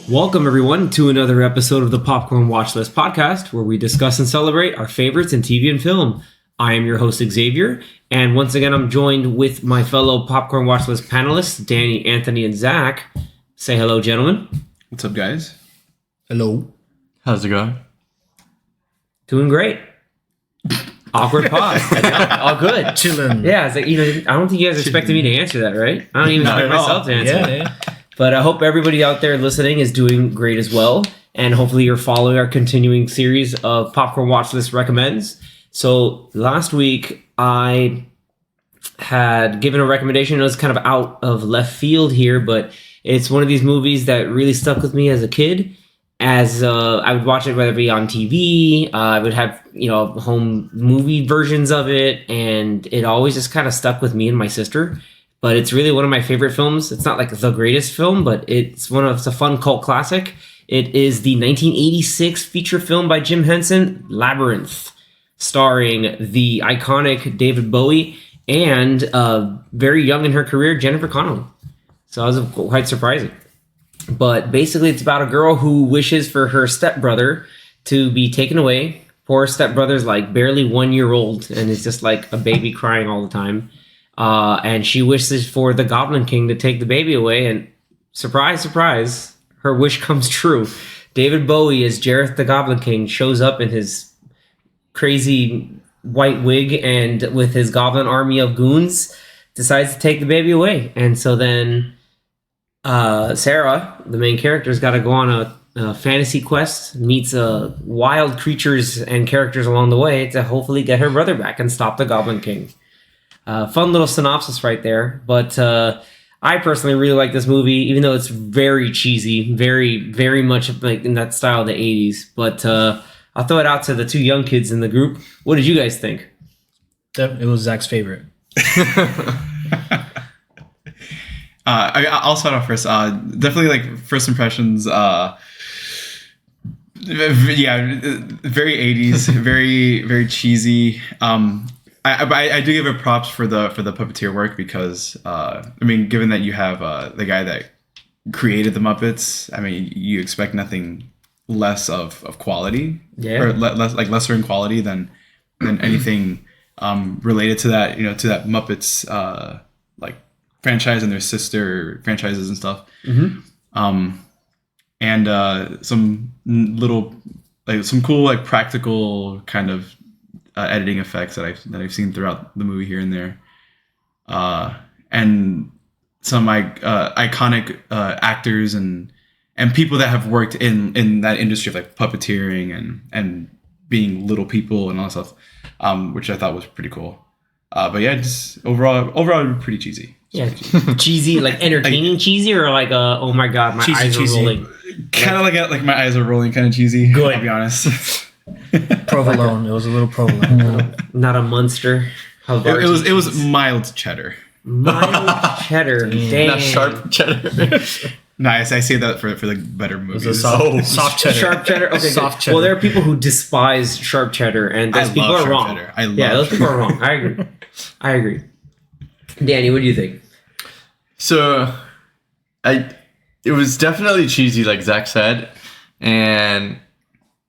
Welcome, everyone, to another episode of the Popcorn Watchlist podcast, where we discuss and celebrate our favorites in TV and film. I am your host, Xavier, and once again, I'm joined with my fellow Popcorn Watchlist panelists, Danny, Anthony, and Zach. Say hello, gentlemen. What's up, guys? Hello. How's it going? Doing great. Awkward pause. All good. Chilling. Yeah, it's like, I don't think you guys expected me to answer that, right? I don't even expect myself to answer Yeah. But I hope everybody out there listening is doing great as well. And hopefully you're following our continuing series of Popcorn Watchlist Recommends. So last week I had given a recommendation. It was kind of out of left field here, but it's one of these movies that really stuck with me as a kid. As I would watch it, whether it be on TV, I would have, home movie versions of it. And it always just kind of stuck with me and my sister. But it's really one of my favorite films. It's not like the greatest film, but it's a fun cult classic. It is the 1986 feature film by Jim Henson, Labyrinth, starring the iconic David Bowie and very young in her career, Jennifer Connelly. So that was quite surprising. But basically, it's about a girl who wishes for her stepbrother to be taken away. Poor stepbrother's like barely 1 year old, and it's just like a baby crying all the time. And she wishes for the Goblin King to take the baby away, and surprise, surprise, her wish comes true. David Bowie as Jareth the Goblin King shows up in his crazy white wig and with his goblin army of goons decides to take the baby away. And so then Sarah, the main character, has got to go on a fantasy quest, meets wild creatures and characters along the way to hopefully get her brother back and stop the Goblin King. Fun little synopsis right there, but I personally really like this movie, even though it's very cheesy, very, very much like in that style of the 80s. But I'll throw it out to the two young kids in the group. What did you guys think? It was Zach's favorite. I'll start off first. Definitely, like, first impressions. Yeah, very 80s, very, very cheesy. I do give it props for the puppeteer work because given that you have the guy that created the Muppets, you expect nothing less of quality, or lesser in quality than anything related to that, to that Muppets like franchise and their sister franchises and stuff. Mm-hmm. And some little, like, some cool, like, practical kind of editing effects that I've seen throughout the movie here and there, and some iconic actors and people that have worked in that industry of, like, puppeteering and being little people and all that stuff, which I thought was pretty cool. But yeah, just overall pretty cheesy. Yeah, cheesy, like entertaining cheesy, or like oh my god, my cheesy, eyes are rolling. Kind of like my eyes are rolling, kind of cheesy. Good. I'll be honest. Provolone. It was a little provolone. Not a Munster. How It was mild cheddar. mild cheddar. Dang. Not sharp cheddar. Nice. I say that for the better movies. It was a soft cheddar. Sharp cheddar. Okay, Soft good. cheddar. Well, there are people who despise sharp cheddar, and those I people love are sharp wrong. cheddar. I love those people sharp are wrong. I agree. Danny, what do you think? So, it was definitely cheesy, like Zach said, and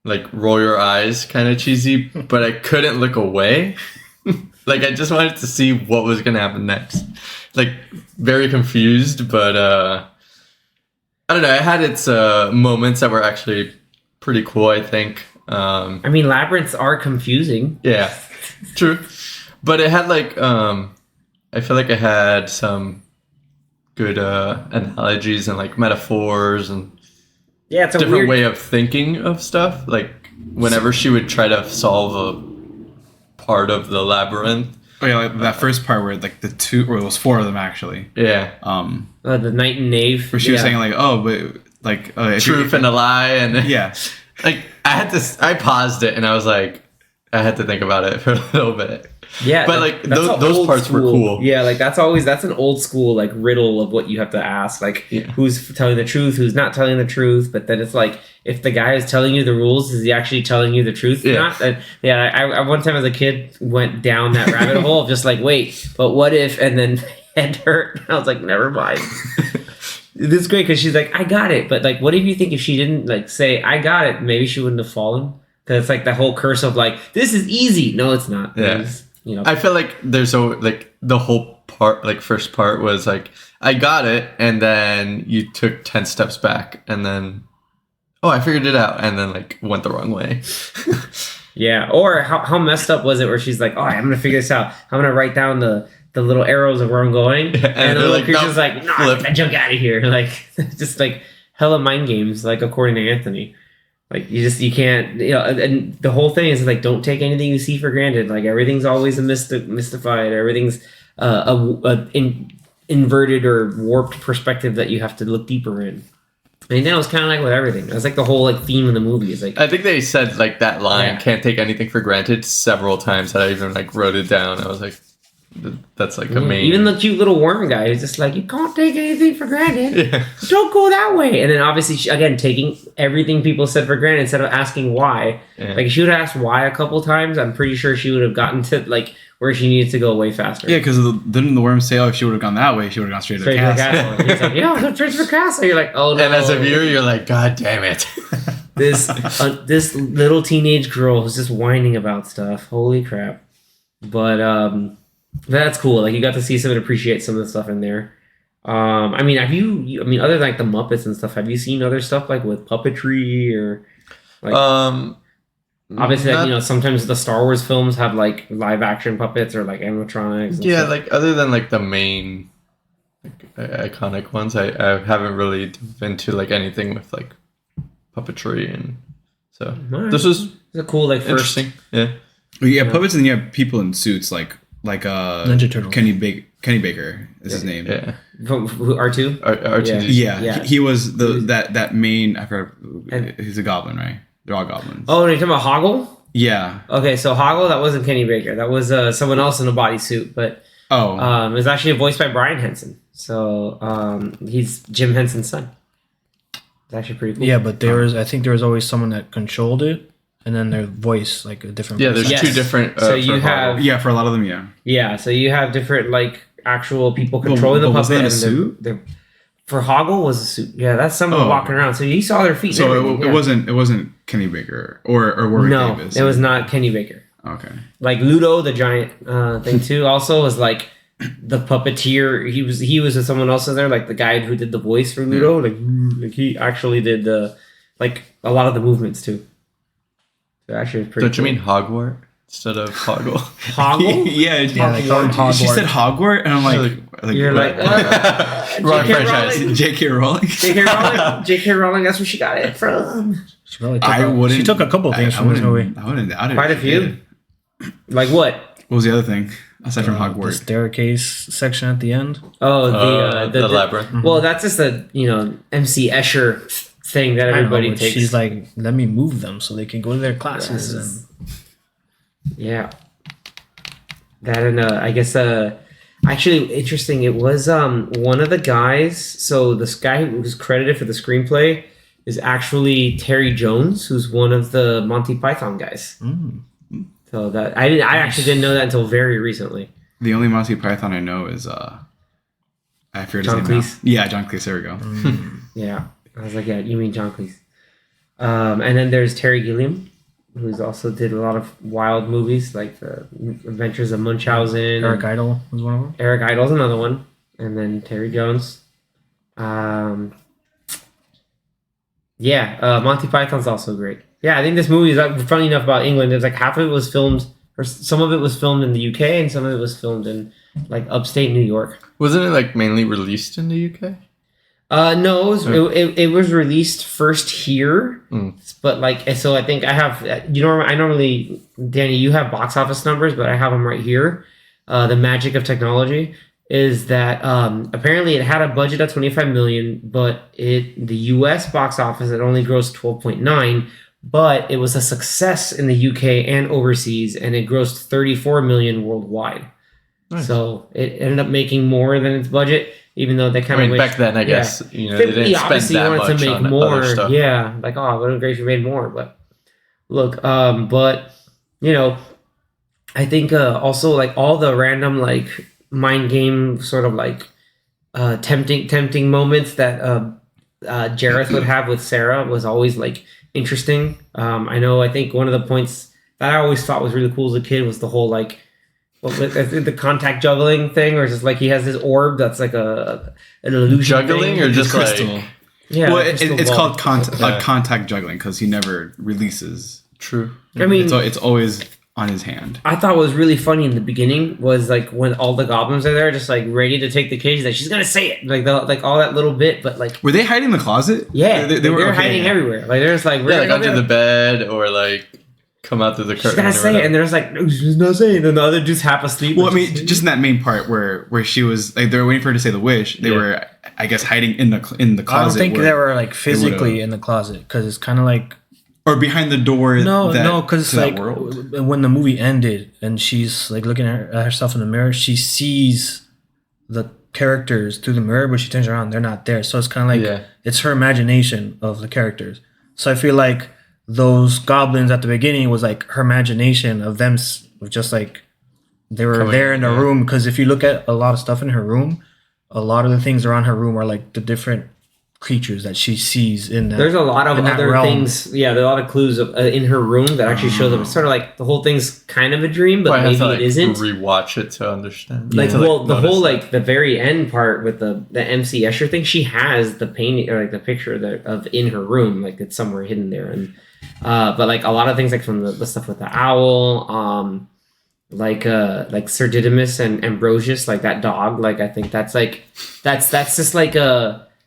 like roll your eyes kind of cheesy, but I couldn't look away. Like, I just wanted to see what was gonna happen next. Like, very confused, but I don't know. It had its moments that were actually pretty cool, I think. Labyrinths are confusing. Yeah, true. But it had, like, I feel like it had some good analogies and, like, metaphors and Yeah, it's a different weird way of thinking of stuff. Like, whenever she would try to solve a part of the labyrinth. Oh yeah, like that first part where, like, the two, or it was four of them actually. Yeah. the Knight and Knave. Where she was saying, like, oh, but, like, Truth and a lie, and yeah. like, I paused it and I was like, I had to think about it for a little bit. Yeah, but like that's those parts were cool. Yeah, like that's an old school like riddle of what you have to ask, like who's telling the truth, who's not telling the truth. But then it's like, if the guy is telling you the rules, is he actually telling you the truth or not? And I one time as a kid went down that rabbit hole of just like, wait, but what if? And then head hurt. I was like, never mind. this is great because she's like, I got it. But like, what if you think if she didn't like say, I got it, maybe she wouldn't have fallen? Because it's like the whole curse of like, this is easy. No, it's not. Yeah. It's, you know, I feel like there's like the whole part, like first part was like, I got it. And then you took 10 steps back and then, oh, I figured it out. And then like went the wrong way. yeah. Or how messed up was it where she's like, oh, I'm going to figure this out. I'm going to write down the little arrows of where I'm going. And the little creature's like, no, get that junk out of here. Like, just like hella mind games, like according to Anthony. Like you can't, you know, and the whole thing is like, don't take anything you see for granted. Like everything's always mystified. Everything's inverted or warped perspective that you have to look deeper in. I mean, that was kind of like with everything. That's like the whole like theme of the movie. Is like, I think they said like that line, can't take anything for granted several times. I even like wrote it down. I was like, that's like a main. Even the cute little worm guy is just like, you can't take anything for granted. Yeah. Don't go that way. And then obviously, again, taking everything people said for granted instead of asking why. Yeah. Like if she would have asked why a couple times, I'm pretty sure she would have gotten to like where she needed to go way faster. Yeah, because didn't the worm say, oh, if she would have gone that way, she would have gone straight to the castle. And he's like, yeah, go straight to the castle. You're like, oh no. And as a viewer, you're like, God damn it. This little teenage girl is just whining about stuff. Holy crap. But that's cool. Like you got to see some and appreciate some of the stuff in there. I mean, have you I mean, other than like the Muppets and stuff, have you seen other stuff like with puppetry or like obviously like, you know, sometimes the Star Wars films have like live action puppets or like animatronics and Yeah, stuff. like other than like the main like, iconic ones, I haven't really been to like anything with like puppetry, and so Alright. this was It's a cool like first interesting. Yeah. Well, yeah, puppets, and you have people in suits like Ninja Turtles. Kenny Baker is his name. Yeah. R2. R2D2. Yeah, Yeah. He was that main. I forgot. And- He's a goblin, right? They're all goblins. Oh, are you talking about Hoggle? Yeah. Okay, so Hoggle, that wasn't Kenny Baker. That was someone else in a bodysuit, but Oh. it was actually voiced by Brian Henson. So he's Jim Henson's son. It's actually pretty cool. Yeah, but I think there was always someone that controlled it, and then their voice, like a different. Yeah, voice. there's Yes. two different. So for you have- Hoggle. Yeah, for a lot of them, yeah. Yeah, so you have different like actual people controlling the but wasn't puppet. that a and suit? they're- for Hoggle was a suit. Yeah, that's someone Oh. walking around. So you saw their feet. and So everything, it yeah. wasn't Kenny Baker or Warwick No, Davis. it was not Kenny Baker. Okay. Like Ludo, the giant thing too. Also was like the puppeteer. He was with someone else in there, like the guy who did the voice for Ludo. Like he actually did the like a lot of the movements too. So actually, it's pretty. Don't you mean Hogwarts instead of Hoggle? Hoggle? Yeah, they call it she Hogwarts. said Hogwarts, and I'm like You're what? like Wrong J.K. franchise. Rowling. J.K. Rowling. J.K. Rowling. J.K. Rowling. That's where she got it from. She really She took a couple things from this movie. I wouldn't doubt it. Quite a if she few. did. Like what? What was the other thing aside from The Hogwarts? staircase section at the end. Oh, The Labyrinth. Well, that's just a MC Escher thing that I don't know, everybody but takes. she's like, let me move them so they can go to their classes. Classes. And Yeah. That and I guess actually interesting. It was one of the guys. So this guy who was credited for the screenplay is actually Terry Jones, who's one of the Monty Python guys. So that I actually didn't know that until very recently. The only Monty Python I know is I forget John his name now. Cleese? Yeah, John Cleese. There we go. Yeah, I was like, yeah, you mean John Cleese? And then there's Terry Gilliam, who's also did a lot of wild movies like the Adventures of Munchausen. Eric Idle was one of them. Eric Idle's another one, and then Terry Jones. Monty Python's also great. Yeah, I think this movie is funny enough about England. It's like half of it was filmed, or some of it was filmed in the UK, and some of it was filmed in like upstate New York. Wasn't it like mainly released in the UK? No, it was released first here, but like so I think I have I normally Danny, you have box office numbers, but I have them right here. The magic of technology is that apparently it had a budget of 25 million, but the US box office it only grossed 12.9, but it was a success in the UK and overseas, and it grossed 34 million worldwide. Nice. So it ended up making more than its budget, even though they kind of back then, I guess, they didn't spend obviously that wanted much to make on more. other stuff. Yeah, like oh, what a great if you made more. But look, but I think also like all the random like mind game sort of like tempting moments that Jareth would have with Sarah was always like interesting. I think one of the points that I always thought was really cool as a kid was the whole like the contact juggling thing, or just like he has this orb that's like an illusion Juggling thing. or just crystal. like Yeah, Well, crystal it's ball. called Yeah. contact juggling because he never releases. true. I mean, It's always on his hand. I thought what was really funny in the beginning was like when all the goblins are there, just like ready to take the cage. Like she's gonna say it, like like all that little bit, but like Were they hiding in the closet? yeah, they were they're okay, hiding yeah. everywhere. Like they're just like Yeah, like "We're under gonna- the bed or like come out through the she's curtain. gotta or say it," whatever. and there's like no, she's not saying. And the other dude's half asleep. Well, I and mean, she's- just in that main part where she was like, they were waiting for her to say the wish. They Yeah. were, I guess, hiding in the closet. I don't think where- they were like physically would've- in the closet because it's kind of like or behind the door. no, that, because it's to that like world. when the movie ended and she's like looking at herself in the mirror, she sees the characters through the mirror, but she turns around, they're not there. So it's kind of like Yeah. it's her imagination of the characters. So I feel like those goblins at the beginning was like her imagination of them, just like they were Coming, there in the yeah. room. Because if you look at a lot of stuff in her room, a lot of the things around her room are like the different creatures that she sees in that. there's a lot of in that other realm. things. Yeah, there are a lot of clues in her room that actually show them. It's sort of like the whole thing's kind of a dream, but Probably have maybe to, like, it isn't. rewatch it to understand. Like, To, well, the notice whole that. like the very end part with the MC Escher thing, she has the painting or like the picture of in her room, like it's somewhere hidden there. And but like a lot of things, like from the stuff with the owl, like Sir Didymus and Ambrosius, like that dog, like I think that's just like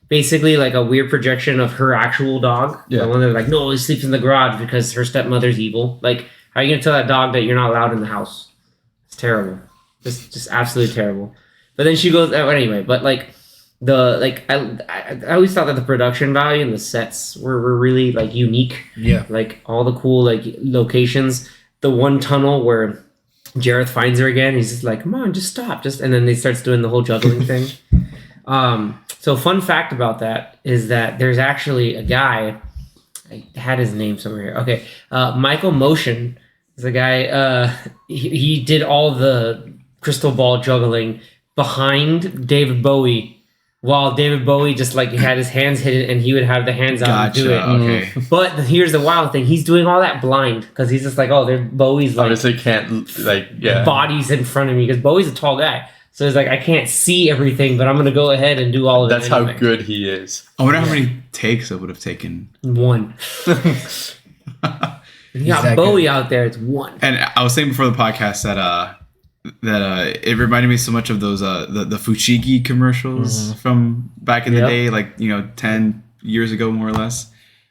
basically like a weird projection of her actual dog. Yeah. The one that's like, no, he sleeps in the garage because her stepmother's evil. Like, how are you gonna tell that dog that you're not allowed in the house? It's terrible. Just absolutely terrible. But then she goes anyway. But like I always thought that the production value and the sets were really like unique. Yeah. Like all the cool like locations. The one tunnel where Jareth finds her again. He's just like, come on, just stop, and then they starts doing the whole juggling thing. So fun fact about that is that there's actually a guy. I had his name somewhere here. Okay, Michael Motion is a guy. He did all the crystal ball juggling behind David Bowie, while David Bowie just like had his hands hidden, and he would have the hands out and do Gotcha. it. Okay. But here's the wild thing: he's doing all that blind because he's just like, oh, there Bowie's like obviously can't like yeah. bodies in front of me because Bowie's a tall guy. So it's like I can't see everything, but I'm gonna go ahead and do all of That's it. how anyway. good he is. I wonder how many takes it would have taken. One. You got that Bowie out there. It's one. And I was saying before the podcast that it reminded me so much of those the Fushigi commercials from back in the Yep. day, like 10 years ago more or less.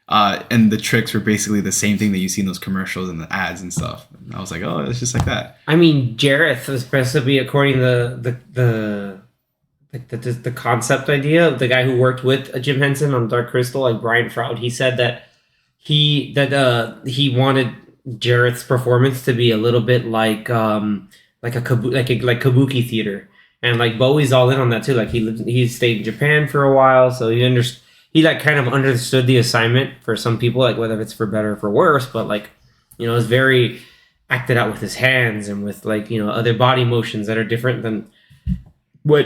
And the tricks were basically the same thing that you see in those commercials and the ads and stuff. And I was like, oh, it's just like that. I mean, Jareth was supposed to be, according to the concept idea of the guy who worked with Jim Henson on Dark Crystal, like Brian Froud. He said that he wanted Jareth's performance to be a little bit like kabuki theater, and like Bowie's all in on that too. Like he stayed in Japan for a while, so he like kind of understood the assignment for some people, like whether it's for better or for worse, but like it's very acted out with his hands and with like other body motions that are different than what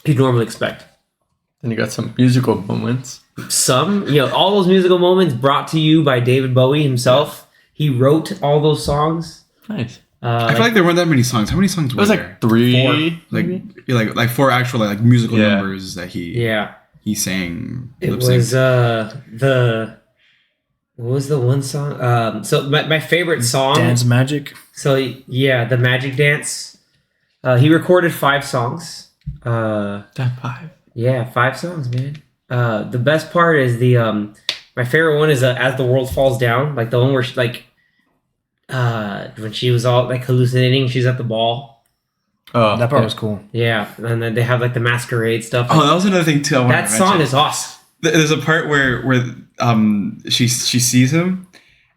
you'd normally expect. Then you got some musical moments. Some all those musical moments brought to you by David Bowie himself. He wrote all those songs. Nice. I feel like there weren't that many songs. How many songs It were was there? like 3. Like 4 actual like musical Yeah. numbers that he sang. It lip-synced. was what was the one song? So my favorite song. Dance Magic. So yeah, the Magic Dance. He recorded 5 songs. That 5. Yeah, 5 songs, man. The best part is my favorite one is As the World Falls Down, like the one where she, like when she was all like hallucinating, she's at the ball. Oh, That part was cool. Yeah, and then they have like the masquerade stuff. Oh, that was another thing too. I wanted that to song mention. is awesome. There's a part where she sees him,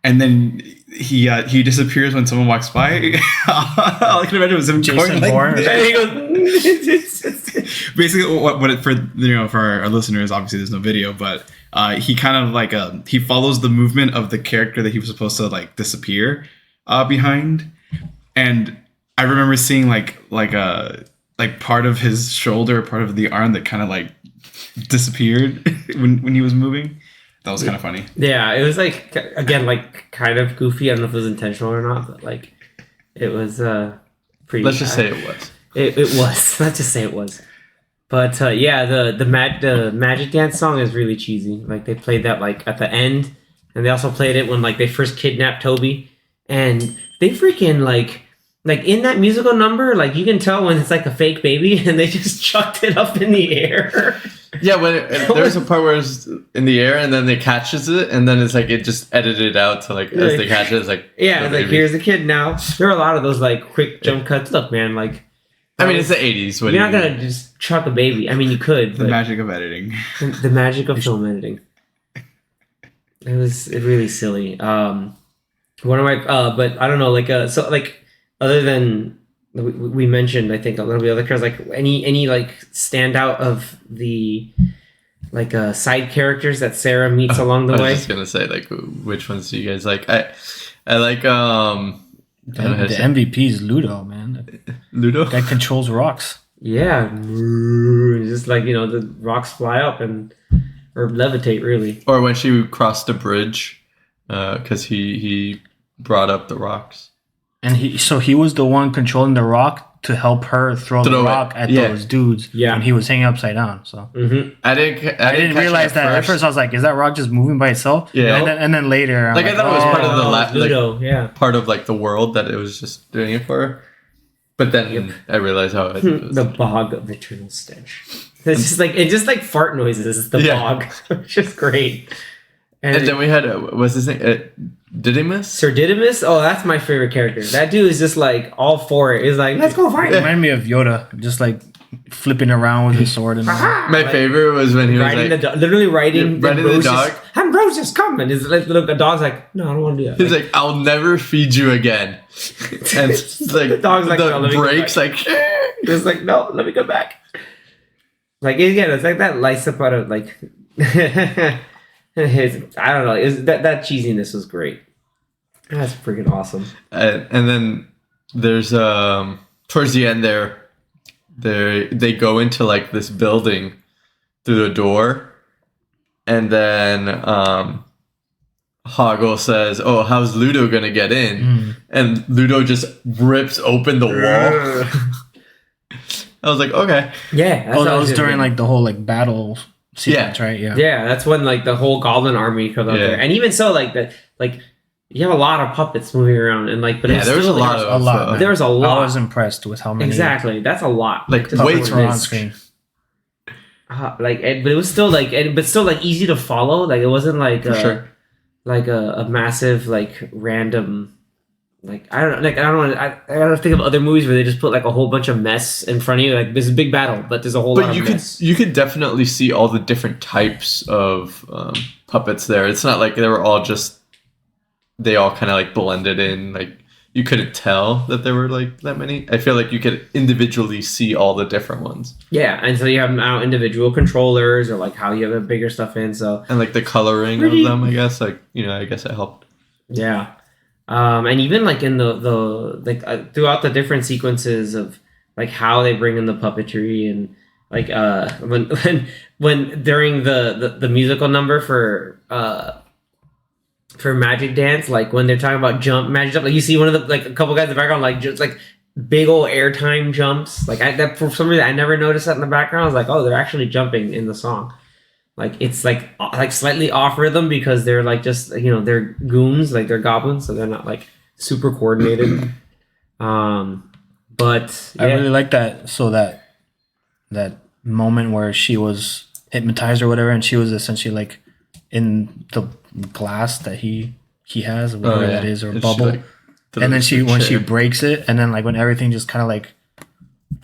and then he disappears when someone walks by. All I can imagine was him Jason going like Bourne. this. And he goes, Basically, what it, for our listeners, obviously there's no video, but he kind of like he follows the movement of the character that he was supposed to like disappear behind, and I remember seeing like like part of his shoulder, part of the arm that kind of like disappeared when he was moving. That was kind of funny. Yeah, it was like, again, like kind of goofy. I don't know if it was intentional or not, but like it was pretty. Let's just say it was. It was. Let's just say it was. But yeah, the Magic Dance song is really cheesy. Like they played that like at the end, and they also played it when like they first kidnapped Toby, and they freaking like in that musical number, like you can tell when it's like a fake baby, and they just chucked it up in the air. Yeah, when there's a part where it's in the air and then they catches it, and then it's like it just edited out to like as they catch it, it's like yeah, it's like here's the kid now. There are a lot of those like quick jump cuts. Look, man, like I mean it's the 80s. You're not gonna just chuck a baby. I mean, you could. The magic of editing. The magic of film editing. It was really silly. One of my, but I don't know, like so like other than. We mentioned, I think, a little bit of the characters, like any like standout of the like side characters that Sarah meets along the way. I was just gonna say, like, which ones do you guys like? I like the MVP is Ludo, man. Ludo That controls rocks. Yeah, just like the rocks fly up or levitate, really. Or when she crossed the bridge, because he brought up the rocks. And he was the one controlling the rock to help her throw the rock at those dudes. Yeah. when he was hanging upside down. So I didn't realize that at first. I was like, is that rock just moving by itself? Yeah. And then later, I'm like I thought it was part of the Ludo, yeah, part of like the world that it was just doing it for her. But then I realized how it was the bog of eternal stench. It's just like fart noises. The bog, which is great. And then we had what's his name? Didymus? Sir Didymus? Oh, that's my favorite character. That dude is just like all for it. He's like, let's go fight. It reminded me of Yoda, just like flipping around with his sword. And my favorite was when he was riding like, literally riding the dog. Ambrosia coming. His little dog's like, no, I don't want to do that. He's like, I'll never feed you again. And it's like the dog's like, no, brakes like. He's like, no, let me go back. Like again, it's like that lights up out of like. I don't know. That cheesiness was great. That's freaking awesome. And then there's towards the end they go into like this building through the door, and then Hoggle says, "Oh, how's Ludo gonna get in?" And Ludo just rips open the wall. I was like, okay, yeah. That was during like the whole like battle sequence, right? Yeah, that's when like the whole Goblin army comes out there, and even so, like that, like you have a lot of puppets moving around, and like, but there was a lot. There was a lot. I was impressed with how many. Exactly, that's a lot. Like puppets were on screen. But it was still like, but still like easy to follow. Like it wasn't like like a massive like random. Like I don't think of other movies where they just put like a whole bunch of mess in front of you. Like there's a big battle, but there's a whole lot of mess. You could definitely see all the different types of puppets there. It's not like they were all just they all kind of like blended in. Like you couldn't tell that there were like that many. I feel like you could individually see all the different ones. Yeah, and so you have now individual controllers or like how you have the bigger stuff in. So and like the coloring of them, I guess. Like I guess it helped. Yeah. And even like in the like throughout the different sequences of like how they bring in the puppetry and like when during the musical number for Magic Dance, like when they're talking about magic jump, like you see one of the like a couple guys in the background like just like big old airtime jumps. Like that for some reason I never noticed that in the background. I was like, oh, they're actually jumping in the song. Like it's like slightly off rhythm because they're like just they're goons, like they're goblins, so they're not like super coordinated. But I really like that. So that moment where she was hypnotized or whatever, and she was essentially like in the glass that he has, or whatever that is, or bubble. And then when she breaks it, and then like when everything just kind of like.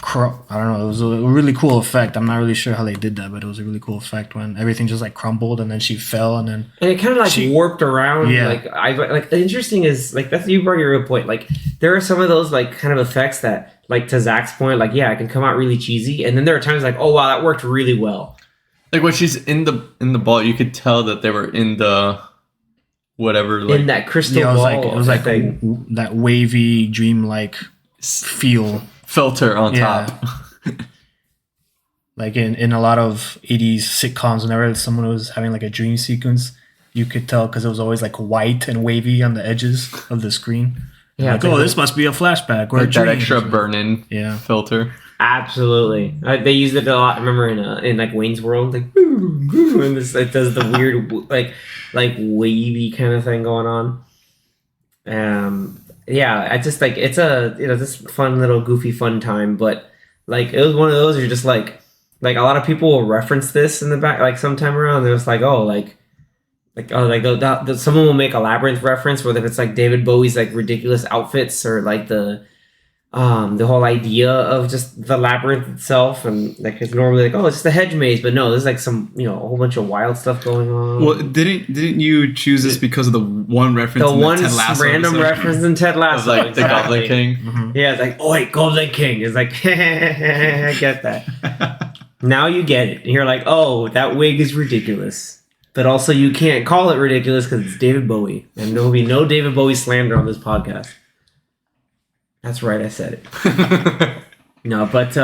I don't know. It was a really cool effect. I'm not really sure how they did that, but it was a really cool effect when everything just like crumbled and then she fell and it kind of like warped around. Yeah. Like interesting is like that's you brought your real point. Like there are some of those like kind of effects that like to Zach's point, like I can come out really cheesy, and then there are times like oh wow that worked really well. Like when she's in the ball, you could tell that they were in the whatever like in that crystal ball. It was like that wavy dreamlike feel. Filter on top. Like in a lot of 80s sitcoms, whenever someone was having like a dream sequence, you could tell because it was always like white and wavy on the edges of the screen. Yeah, Like, oh, this must be a flashback or a Like dream. that extra burn-in Yeah. filter. Absolutely, they used it a lot. I remember in like Wayne's World, like and it does the weird like wavy kind of thing going on. Yeah, I just like it's a this fun little goofy fun time, but like it was one of those you're just like a lot of people will reference this in the back like sometime around. They're just like someone will make a Labyrinth reference, whether it's like David Bowie's like ridiculous outfits or like the whole idea of just the Labyrinth itself, and like it's normally like, oh, it's just a hedge maze, but no, there's like some a whole bunch of wild stuff going on. Well, didn't you choose this because of the one reference? The in one Ted Lasso random episode? reference in Ted Lasso, Of like the Goblin King. Mhm. Yeah, it's like, oh wait, Goblin King. It's like, I get that. Now you get it. And you're like, oh, that wig is ridiculous. But also you can't call it ridiculous because it's David Bowie. And there will be no David Bowie slander on this podcast. That's right, I said it. No, but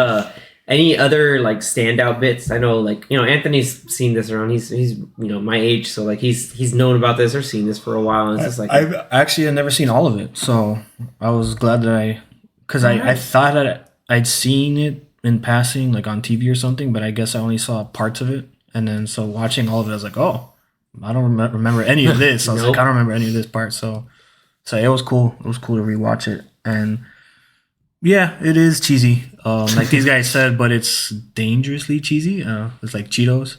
any other like standout bits? I know like, Anthony's seen this around. He's my age, so like he's known about this or seen this for a while, and it's just like I've actually never seen all of it, so I was glad that I thought that I'd seen it in passing, like on TV or something, but I guess I only saw parts of it, and then so watching all of it, I was like, oh, I don't remember any of this. I was like, I don't remember any of this part, so it was cool. It was cool to rewatch it, and yeah, it is cheesy, like these guys said, but it's dangerously cheesy. It's like Cheetos,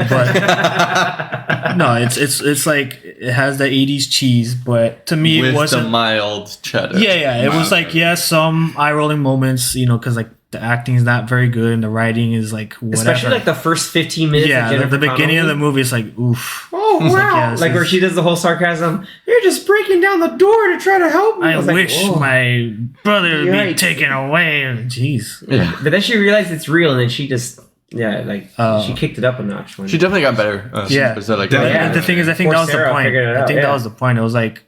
but no, it's like it has the 80s cheese, but to me With it wasn't the mild cheddar. Yeah, it was like some eye rolling moments, because like the acting is not very good and the writing is like whatever. especially like the first 15 minutes. Yeah, of Jennifer the beginning of the Connelly. movie is like oof. Oh wow! It's like, yeah, this like where is- she does the whole sarcasm. You're just breaking down the door to try to help me. I was like, wish whoa. my brother would be Yikes. taken away. Jeez. Yeah. But then she realized it's real, and then she just she kicked it up a notch. When She definitely got better. Yeah. So like, Definitely. Yeah. The thing is, I think Poor that was Sarah the point. figured it I out, think yeah. that was the point. It was like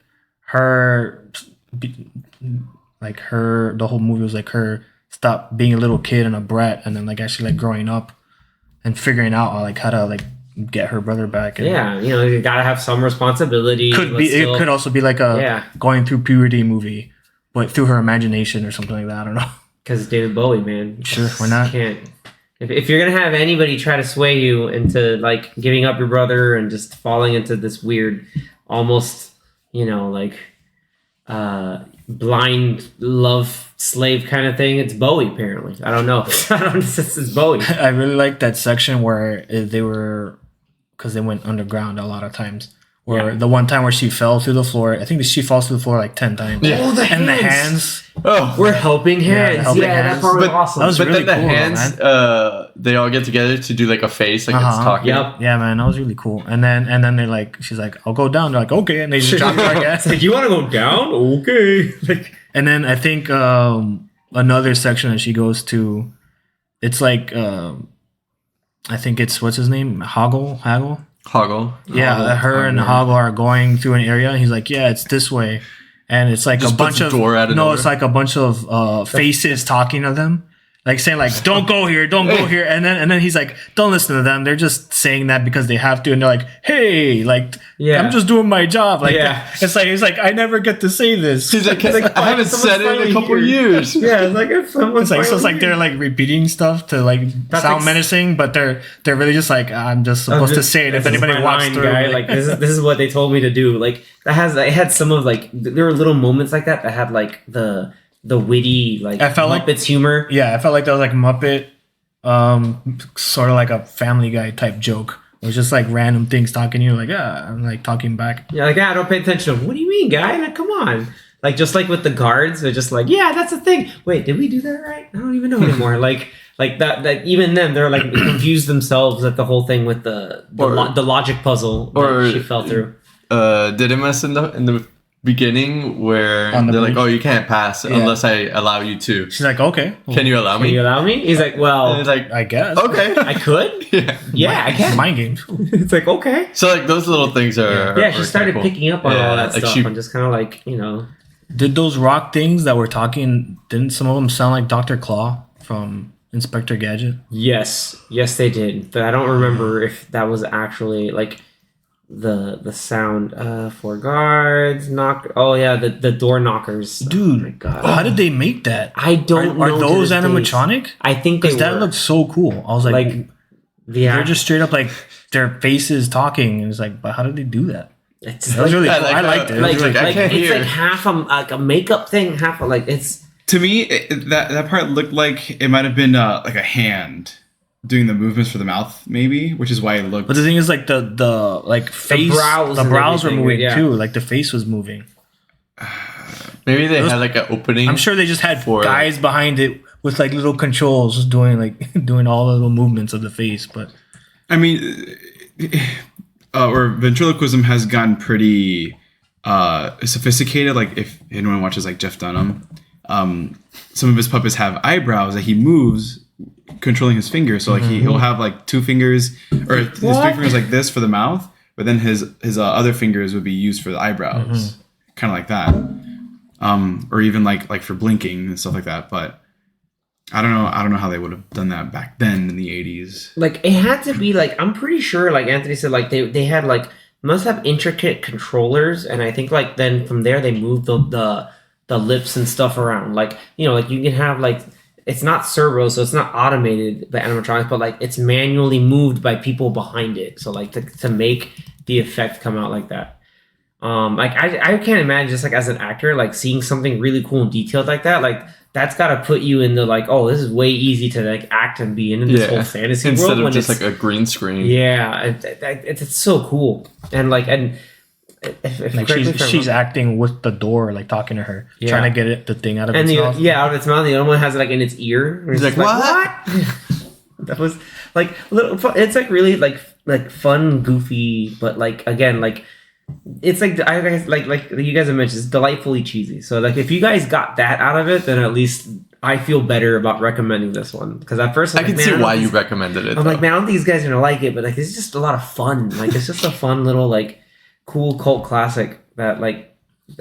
her, the whole movie was like her stop being a little kid and a brat, and then like actually like growing up and figuring out like how to like get her brother back. And yeah, you gotta have some responsibility. could be. It could also be like a going through puberty movie, but through her imagination or something like that. I don't know. because David Bowie, man. Sure, why not? Can't. If you're gonna have anybody try to sway you into like giving up your brother and just falling into this weird, almost blind love slave kind of thing, it's Bowie. Apparently, I don't know. I don't know. It's Bowie. I really like that section where they were, because they went underground a lot of times. Where the one time where she fell through the floor, I think she falls through the floor like 10 times. Yeah. Oh, the And the hands. hands. oh, We're helping hands. the helping That hands. part was But- awesome. That was but really then the cool, hands, man. they all get together to do like a face, like it's Uh-huh. talking. Yep. Yeah, man, that was really cool. And then they're like, she's like, I'll go down. They're like, okay, and they just drop her, I guess. It's like, you want to go down? Okay. Like, And then I think another section that she goes to, it's like I think it's what's his name, Haggle. Hoggle. Yeah, her and Hoggle are going through an area, and he's like, "Yeah, it's this way," and it's like Just a bunch puts of a door out of no, nowhere. it's like a bunch of faces talking to them, like saying like, "Don't go here, don't go here," and then he's like, "Don't listen to them. They're just saying that because they have to," and they're like, "Hey, like, Yeah. I'm just doing my job." Like, Yeah. it's like I never get to say this. He's like, like, I haven't someone's said it in finally a couple here. years. yeah, it's like if someone's It's like finally they're like repeating stuff to like That's sound ex- menacing, but they're really just like, I'm just I'm supposed to just- say it if this is anybody my walks line, through. guy. Like this is what they told me to do. Like I had some of like there were little moments like that had like the witty like I felt like- Muppets humor. Yeah, I felt like that was like Muppet, sort of like a Family Guy type joke. It was just like random things talking to you, like, I'm like talking back. Yeah, like don't pay attention. What do you mean, guy? Like, come on. Like just like with the guards, they're just like, yeah, that's the thing. Wait, did we do that right? I don't even know anymore. like that even then they're like confused themselves at the whole thing with the logic puzzle or- that she fell through. Did it mess in the beginning where On the they're like, bridge? "Oh, you can't pass unless I allow you to." She's like, okay, Can you allow Can me? you allow me? He's like, And well, it's like, I guess. okay. I could. Yeah. Yeah, I can. Mind games. It's like okay. So like those little things are. Yeah, are she started cool. picking up on Yeah, all that like stuff and just kind of like, Did those rock things that were talking, didn't some of them sound like Dr. Claw from Inspector Gadget? Yes, they did, but I don't remember if that was actually like the sound for guards knock. Oh yeah, the door knockers. Dude, oh my God. how did they make that? I don't know. Are those to this animatronic? day. I think they Because that were. looked so cool. I was like they're just straight up like their faces talking, and it's like, but how did they do that? It's That was like, really cool. like, I liked it. like, I can't it's hear. like half a makeup thing, half a, like it's. To me, that part looked like it might have been like a hand doing the movements for the mouth, maybe, which is why it looked. But the thing is, like the like face, brows the and brows were everything, moving yeah. too. Like the face was moving. Maybe they had like an opening. I'm sure they just had For- guys behind it with like little controls, just doing all the little movements of the face. But I mean, or ventriloquism has gotten pretty sophisticated. Like if anyone watches like Jeff Dunham, some of his puppets have eyebrows that he moves controlling his fingers. So like he'll have like two fingers or his three fingers like this for the mouth, but then his other fingers would be used for the eyebrows, kind of like that. Or even like for blinking and stuff like that. But I don't know how they would have done that back then in the 80s. Like it had to be like, I'm pretty sure like Anthony said, like they had like must have intricate controllers, and I think like then from there they moved the lips and stuff around. Like, you know, like you can have like, it's not servo, so it's not automated by animatronics, but like it's manually moved by people behind it. So like to make the effect come out like that. Like I can't imagine just like as an actor, like seeing something really cool and detailed like that. Like that's got to put you in the like, oh, this is way easy to like act and be in this whole fantasy instead world of when just it's like a green screen. yeah, it's so cool. And like if like correct me if I'm she's wrong. acting with the door, like talking to her, Yeah. trying to get the thing out of And its the, mouth. yeah, out of its mouth. The other one has it like in its ear. He's like, what? That was like little. It's like really like fun, goofy, but like again like it's like I guys like you guys have mentioned, it's delightfully cheesy. So like if you guys got that out of it, then at least I feel better about recommending this one, because at first I can see why you recommended it. I'm like, man, I don't think these guys are gonna like it, but like it's just a lot of fun. Like it's just a fun little like cool cult classic that like you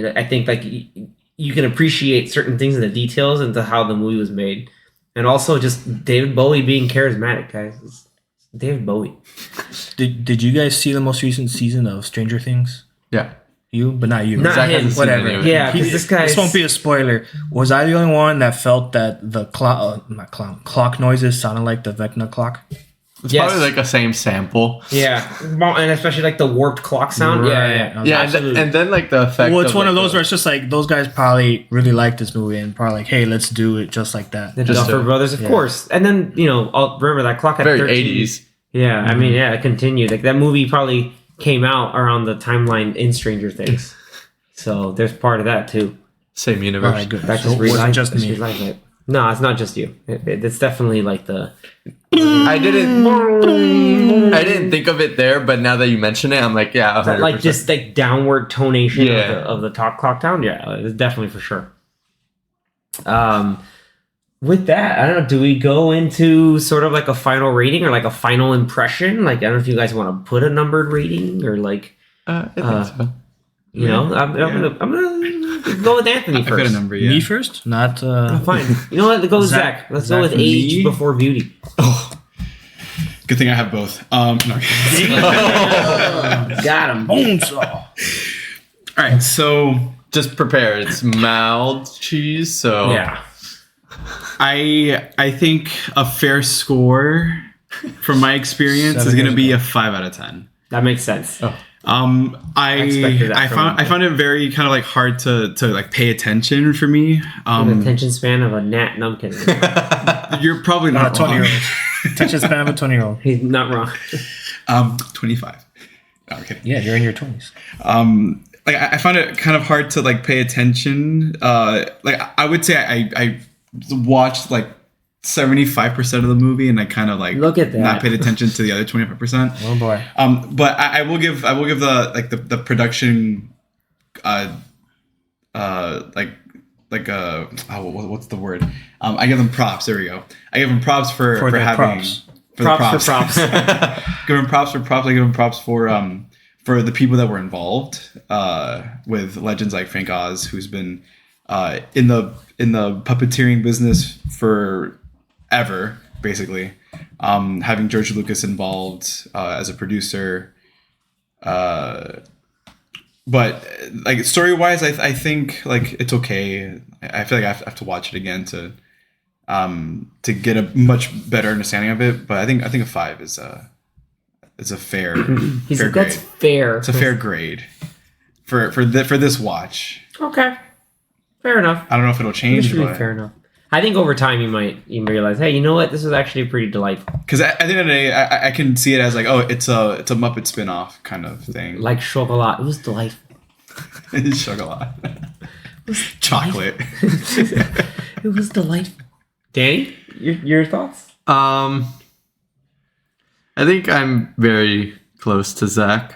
know, I think like you can appreciate certain things in the details into how the movie was made, and also just David Bowie being charismatic, guys. It's David Bowie. Did you guys see the most recent season of Stranger Things? Yeah. You, but not you. Not Zach him. hasn't seen Whatever. any of it. Yeah, because this guy. This won't be a spoiler. Was I the only one that felt that the clock noises sounded like the Vecna clock? It's Yes. probably like a same sample. Yeah, and especially like the warped clock sound. Right. Yeah. I was Yeah, and then like the effect. Well, it's one like of those the- where it's just like those guys probably really like this movie and probably like, hey, let's do it just like that. The Just Duffer a- Brothers, of course. And then, you know, remember that clock at very 13. 80s. Yeah, I mean, yeah, it continued. Like that movie probably came out around the timeline in Stranger Things. So there's part of that too. Same All universe. right, good. That's So just it wasn't just that's me. relive it. No, it's not just you. It's definitely like the. I didn't think of it there, but now that you mention it, I'm like, yeah, 100%. Like just like downward tonation Yeah. of the top clock down. Yeah, it's definitely for sure. With that, I don't know. Do we go into sort of like a final rating or like a final impression? Like I don't know if you guys want to put a numbered rating or like I think so. you know. I'm gonna go with Anthony I've got a first. number, yeah. Me first? Not Fine. You know what? Let's go with Zach- Zach. Let's Zach go with and age me? before beauty. Good thing I have both. No. Got him. Bonesaw. All right, so Just prepare. It's mild cheese, so Yeah. I think a fair score from my experience is 7 going to years be ago. a 5 out of 10. That makes sense. Oh. expected that I from found him. I found it very kind of like hard to like pay attention for me. The attention span of a gnat. No, I'm kidding. You're probably Not not a 20-year-old. wrong. Attention span of a 20-year-old. He's not wrong. 25. No, I'm kidding. Yeah, you're in your 20s. Like I found it kind of hard to like pay attention. Like I would say I watched like 75% of the movie, and I kind of like Look at that. not paid attention to the other 25%. Oh boy. But I will give the like the production, what's the word? I give them props. There we go. I give them props for their having props. for the Props props. for props. Give them props for props. I give them props for the people that were involved with legends like Frank Oz, who's been in the puppeteering business for ever, basically. Having George Lucas involved as a producer. But like story-wise, I think like it's okay. I feel like I have to watch it again to get a much better understanding of it. But I think a 5 is a fair He's fair like, that's grade. fair. It's a fair grade for this watch. Okay, fair enough. I don't know if it'll change, It's really but fair enough. I think over time you might realize, hey, you know what? This is actually pretty delightful. because at the end of the day, I can see it as like, oh, it's a Muppet spin-off kind of thing. Like chocolat. It was delightful. Chocolate. Chocolate. It was delightful. Danny, your thoughts? I think I'm very close to Zach.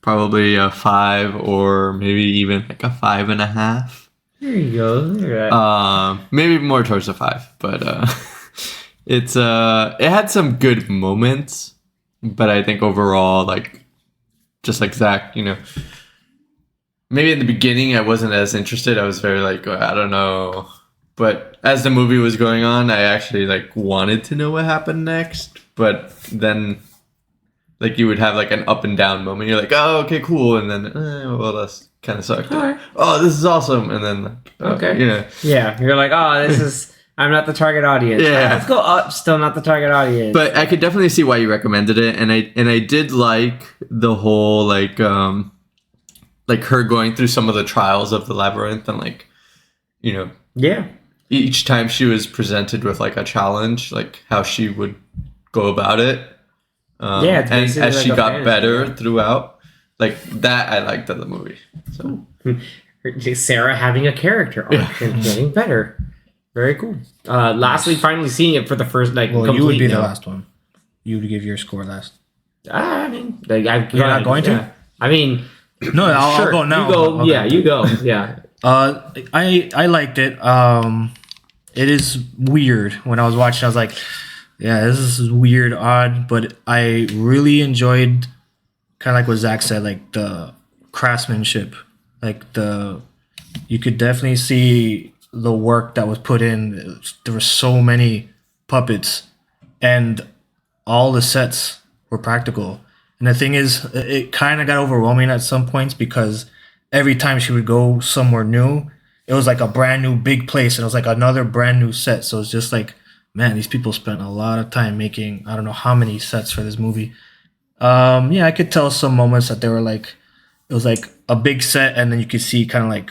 Probably a 5 or maybe even like a 5.5. There you go. Look at that. Maybe more towards a 5, but it had some good moments, but I think overall, like, just like Zach, maybe in the beginning I wasn't as interested. I was very like, I don't know, but as the movie was going on, I actually like wanted to know what happened next. But then, like, you would have like an up and down moment. You're like, oh, okay, cool, and then well, that's kind of sucked. Alright. Oh, this is awesome, and then Okay. Yeah, you're like, oh, this is. I'm not the target audience. Yeah. Let's go up. Still not the target audience. But I could definitely see why you recommended it, and I did like the whole like her going through some of the trials of the labyrinth, and like, yeah, each time she was presented with like a challenge, like how she would go about it. Yeah, it's and basically as like she a got fantasy, better yeah. throughout, like that I liked in the movie. So Sarah having a character arc and getting better. Very cool. Lastly, finally seeing it for the first Well, complete you would be the now. last one. You would give your score last. I mean, You're not going to? I mean, No, I'll sure, go now. You go. Okay. Yeah, you go. Yeah. I liked it. It is weird. When I was watching, I was like, yeah, this is weird, odd, but I really enjoyed, kind of like what Zach said, like the craftsmanship, like you could definitely see the work that was put in. There were so many puppets, and all the sets were practical. And the thing is, it kind of got overwhelming at some points because every time she would go somewhere new, it was like a brand new big place, and it was like another brand new set. So it's just like, man, these people spent a lot of time making, I don't know how many sets for this movie. Yeah, I could tell some moments that they were like, it was like a big set, and then you could see kind of like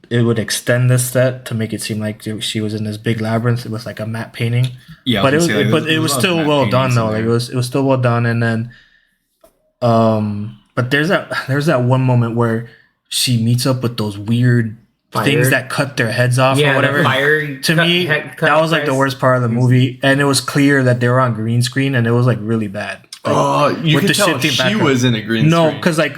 it would extend this set to make it seem like she was in this big labyrinth. It was like a matte painting. Yeah, but I it was was, gonna say, but it was still well done though. Like it was still well done, and then, but there's that one moment where she meets up with those weird things that cut their heads off or whatever. The fire To me, that was like the worst part of the movie, and it was clear that they were on green screen, and it was like really bad. Like, you with could the tell shifting she background. was in a green No, screen. because like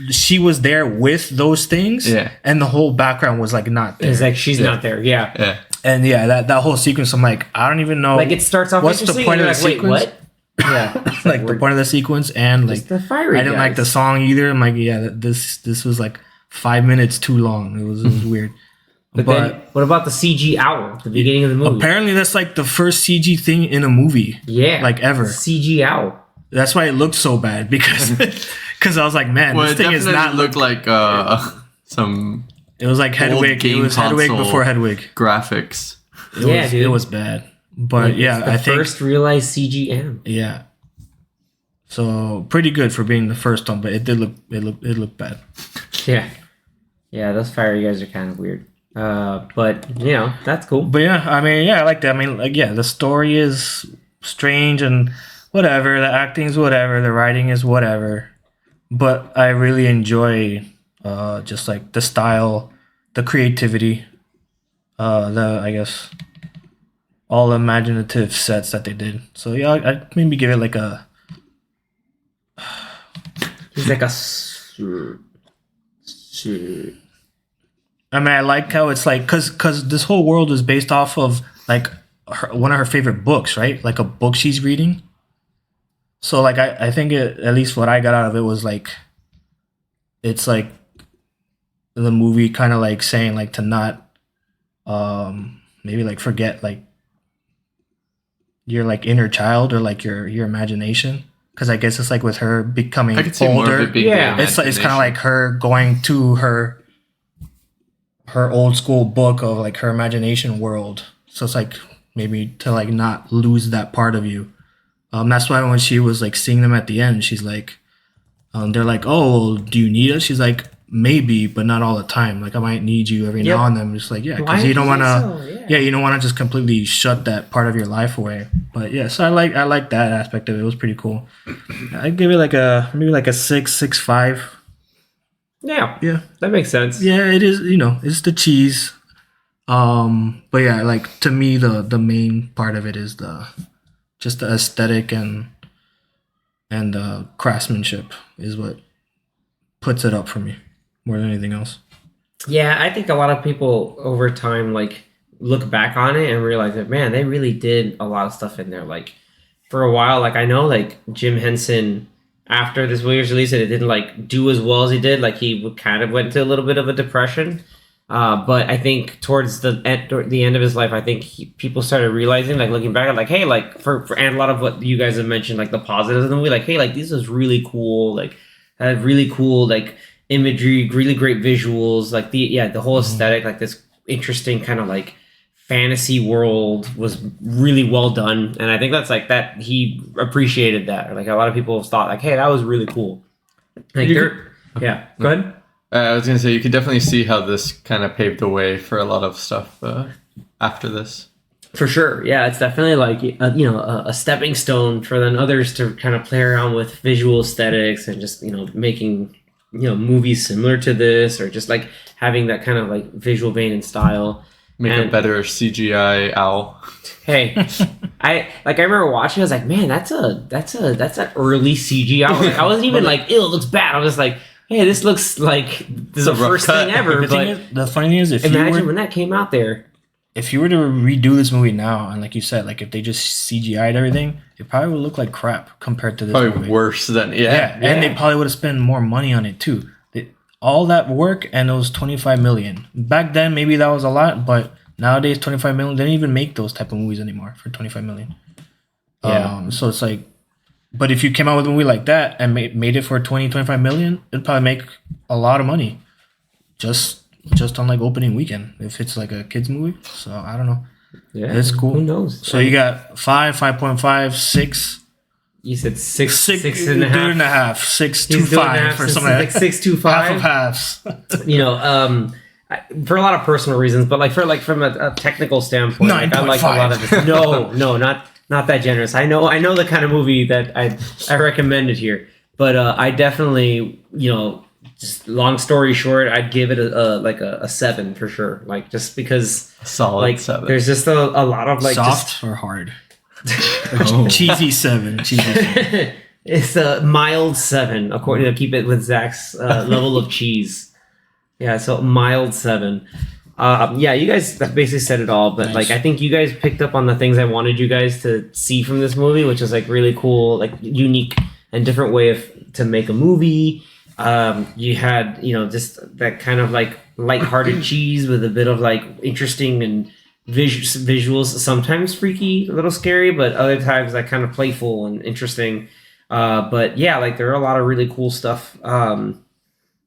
she was there with those things, Yeah. and the whole background was like not there. It's like she's not there. Yeah. Yeah. And yeah, that whole sequence, I'm like, I don't even know. Like it starts off. What's the interesting, point and of you're the like, sequence? Wait, what? Yeah. like the point of the sequence, and like Just the fiery I didn't like the guys. song either. I'm like, yeah, this was like 5 minutes too long. It was weird. But then, what about the CG owl at the beginning of the movie? Apparently, that's like the first CG thing in a movie. Yeah. like ever. CG owl. That's why it looked so bad because I was like, man, Well, this it thing is definitely not looked like some It was like Hedwig. It game was Hedwig console before Hedwig. graphics. It was bad. But yeah, It's the I think first realized CG animal. yeah. So pretty good for being the first one, but it looked bad. Yeah. Yeah, those fiery guys are kind of weird. But that's cool. But yeah, I mean, yeah, I like that. I mean, like, yeah, the story is strange and whatever. The acting's whatever. The writing is whatever. But I really enjoy just like the style, the creativity, I guess all imaginative sets that they did. So yeah, I'd maybe give it like a. He's like a. I mean, I like how it's like, cause this whole world is based off of like one of her favorite books, right? Like a book she's reading. So like I think at least what I got out of it was like, it's like the movie kind of like saying like to not maybe like forget like your like inner child or like your imagination. Because I guess it's like with her becoming I could see more older. of it being Yeah. the It's kind of imagination. like her going to her old school book of like her imagination world. So it's like maybe to like not lose that part of you. That's why when she was like seeing them at the end, she's like, they're like, "Oh, do you need us?" She's like, "Maybe, but not all the time. Like I might need you every Yep. now and then." Just like, yeah, Why because you did don't you want say to. so? Yeah, you don't want to just completely shut that part of your life away. But yeah, so I like that aspect of it. It was pretty cool. I'd give it like maybe like a 6.5. Yeah, Yeah. that makes sense. Yeah, it is. It's the cheese. But yeah, like to me, the main part of it is just the aesthetic and the craftsmanship is what puts it up for me more than anything else. Yeah, I think a lot of people over time like look back on it and realize that, man, they really did a lot of stuff in there. Like for a while, like I know like Jim Henson after this Williams release, it didn't like do as well as he did. Like he kind of went to a little bit of a depression. But I think towards the end of his life, I think people started realizing, like looking back at, like, hey, like for and a lot of what you guys have mentioned, like the positives of the movie, like, hey, like this is really cool, like had really cool like imagery, really great visuals, like the whole aesthetic, like this interesting kind of like fantasy world was really well done, and I think that's like that he appreciated that. Like a lot of people thought, like, hey, that was really cool. Like yeah, go ahead. I was gonna say you could definitely see how this kind of paved the way for a lot of stuff after this. For sure, yeah, it's definitely like a stepping stone for then others to kind of play around with visual aesthetics and just making movies similar to this, or just like having that kind of like visual vein and style. Make a better CGI owl. Hey, I remember watching. I was like, man, that's an early CGI. Like, I wasn't even like, ew, it looks bad. I was just like, hey, this looks like this is the rough first cut. thing ever. The funny thing is, Imagine when that came out there. If you were to redo this movie now, and like you said, like if they just CGI'd everything, it probably would look like crap compared to this Probably movie. worse than Yeah, and they probably would have spent more money on it too. All that work and it was 25 million. Back then, maybe that was a lot, but nowadays 25 million, they don't even make those type of movies anymore for 25 million. Yeah. So it's like, but if you came out with a movie like that and made it for 25 million, it'd probably make a lot of money. Just on like opening weekend, if it's like a kids movie. So I don't know. Yeah, It's cool. Who knows? So you got 5, 5.5, 6. You said six Six and a half. and a half, 6 He's to doing 5 half, for so some it's like 6.25. half of halves. For a lot of personal reasons, but like from a technical standpoint, like I like a lot of it. No, not that generous. I know the kind of movie that I recommended here, but I definitely, just long story short, I'd give it a 7 for sure. Like just because solid like 7. there's just a lot of like Soft or hard? Oh. Cheesy 7. It's a mild 7, according to keep it with Zach's level of cheese. Yeah, so mild 7. Yeah, you guys basically said it all, but Nice. like I think you guys picked up on the things I wanted you guys to see from this movie, which is like really cool, like unique and different way to make a movie. You had just that kind of like lighthearted cheese with a bit of like interesting and visuals, sometimes freaky, a little scary, but other times like kind of playful and interesting. But yeah, like there are a lot of really cool stuff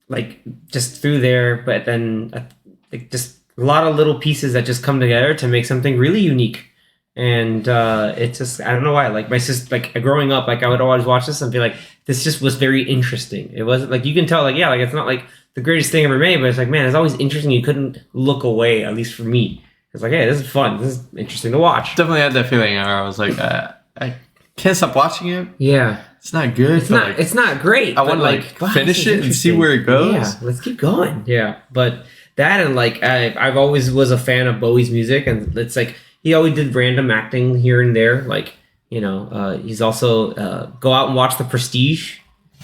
like just through there, but then like just a lot of little pieces that just come together to make something really unique. And it's just, I don't know why, like my sister, like growing up, like I would always watch this and be like, this just was very interesting. It wasn't like, you can tell, like, yeah, like it's not like the greatest thing ever made, but it's like, man, it's always interesting. You couldn't look away, at least for me. It's like, hey, this is fun. This is interesting to watch. Definitely had that feeling where I was like, I can't stop watching it. Yeah. It's not good. It's not great. I want to like finish it and see where it goes. Yeah, let's keep going. Yeah, but that and like I've always was a fan of Bowie's music, and it's like he always did random acting here and there. Like he's also go out and watch The Prestige.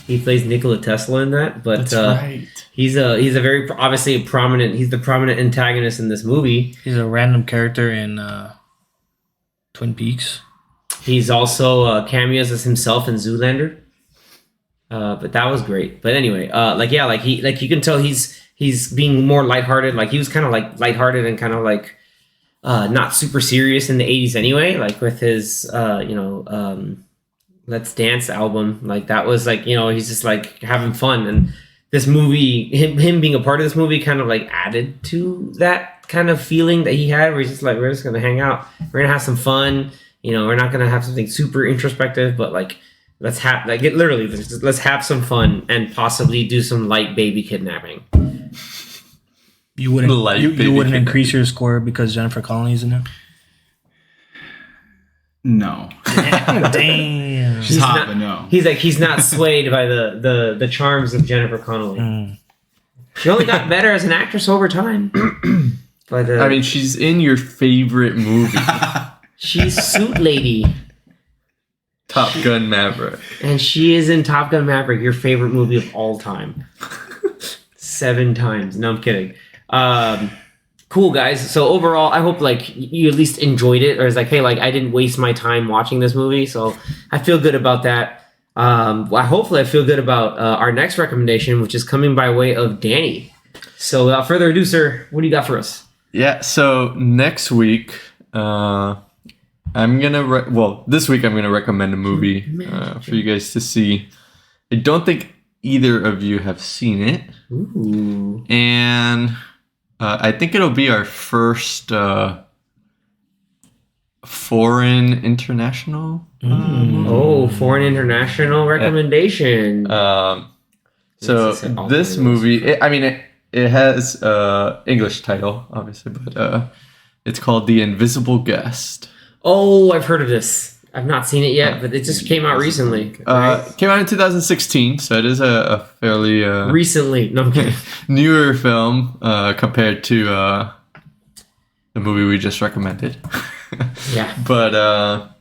He plays Nikola Tesla in that. But That's right. He's a very obviously prominent. He's the prominent antagonist in this movie. He's a random character in Twin Peaks. He's also cameos as himself in Zoolander. But that was great. But anyway, you can tell he's being more lighthearted. Like he was kind of like lighthearted and kind of like not super serious in the 80s anyway, like with his Let's Dance album. Like that was like, he's just like having fun, and this movie, him being a part of this movie kind of like added to that kind of feeling that he had, where he's just like, we're just gonna hang out, we're gonna have some fun, we're not gonna have something super introspective, but like let's have some fun and possibly do some light baby kidnapping. You wouldn't increase your score because Jennifer Connelly's in it? No. Damn. She's hot, but no. He's not swayed by the charms of Jennifer Connelly. She only got better as an actress over time. But I mean, she's in your favorite movie, she's Suit Lady. Top Gun Maverick. And she is in Top Gun Maverick, your favorite movie of all time. 7 times. No, I'm kidding. Cool, guys. So overall, I hope like you at least enjoyed it, or it's like, hey, like I didn't waste my time watching this movie, so I feel good about that. Hopefully I feel good about our next recommendation, which is coming by way of Danny. So without further ado, sir, what do you got for us? Yeah, so next week, this week I'm gonna recommend a movie for you guys to see. I don't think either of you have seen it. Ooh. And I think it'll be our first foreign international movie. Foreign international recommendation. So this movie, it has English title, obviously, but it's called The Invisible Guest. Oh, I've heard of this. I've not seen it yet, but it just came out recently. Came out in 2016, so it is a fairly recently. No, I'm kidding. newer film compared to the movie we just recommended. Yeah. But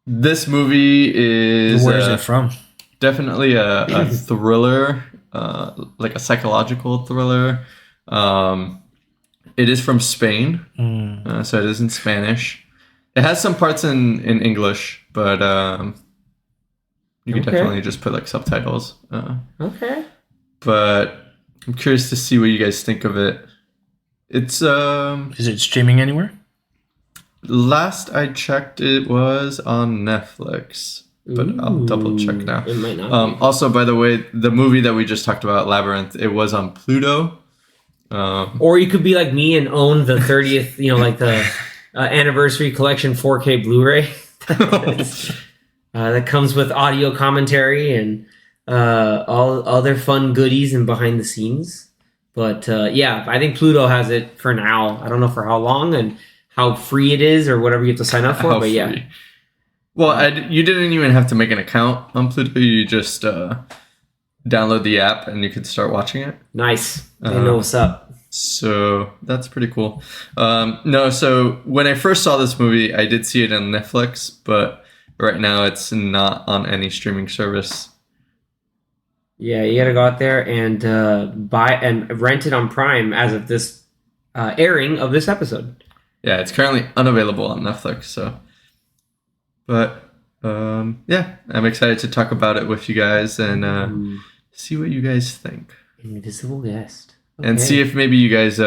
this movie is... Where is it from? Definitely a thriller, like a psychological thriller. It is from Spain, so it is in Spanish. It has some parts in English, but you could definitely just put like subtitles. Okay. But I'm curious to see what you guys think of it. It's Is it streaming anywhere? last I checked, it was on Netflix, but I'll double check now. It might not be. Also, by the way, the movie that we just talked about, Labyrinth, it was on Pluto. Or you could be like me and own the 30th, like the anniversary collection 4K Blu-ray that comes with audio commentary and all other fun goodies and behind the scenes. But I think Pluto has it for now. I don't know for how long and how free it is or whatever you have to sign up for. But free. Well, you didn't even have to make an account on Pluto. You just download the app and you could start watching it. Nice. They know what's up. So that's pretty cool. So when I first saw this movie, I did see it on Netflix, but right now it's not on any streaming service. Yeah, you gotta go out there and buy and rent it on Prime as of this airing of this episode. Yeah, it's currently unavailable on Netflix. So, but I'm excited to talk about it with you guys and see what you guys think. Invisible Guest. Okay. And see if maybe you guys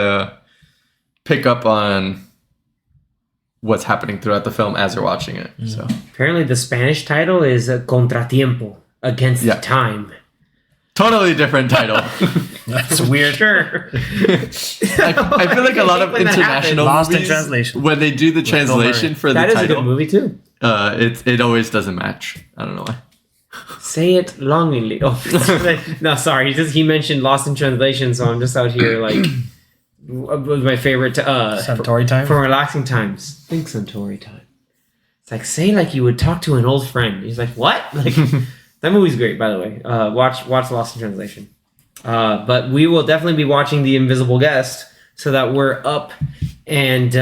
pick up on what's happening throughout the film as you're watching it. So apparently the Spanish title is Contratiempo, Against Time. Totally different title. That's weird. Sure. I feel like a lot of international Lost movies, in translation. when they do the translation for the title. That is a good movie too. It always doesn't match. I don't know why. Say it longingly. Oh, no, sorry. He mentioned Lost in Translation, so I'm just out here like with my favorite Suntory time for relaxing times. Think Suntory time. It's like say like you would talk to an old friend. He's like, what? Like that movie's great, by the way. Watch Lost in Translation. But we will definitely be watching The Invisible Guest so that we're up and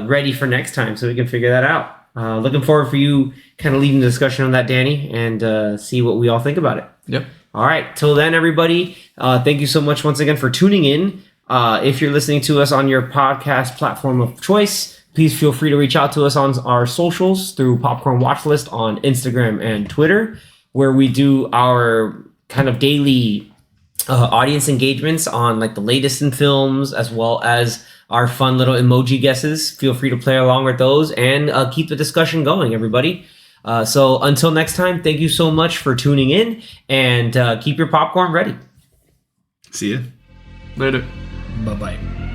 ready for next time, so we can figure that out. Looking forward for you kind of leading the discussion on that, Danny, and see what we all think about it. Yep. All right. Till then, everybody, thank you so much once again for tuning in. If you're listening to us on your podcast platform of choice, please feel free to reach out to us on our socials through Popcorn Watchlist on Instagram and Twitter, where we do our kind of daily audience engagements on like the latest in films, as well as our fun little emoji guesses. Feel free to play along with those and keep the discussion going, everybody. So until next time, thank you so much for tuning in, and keep your popcorn ready. See ya. Later. Bye-bye.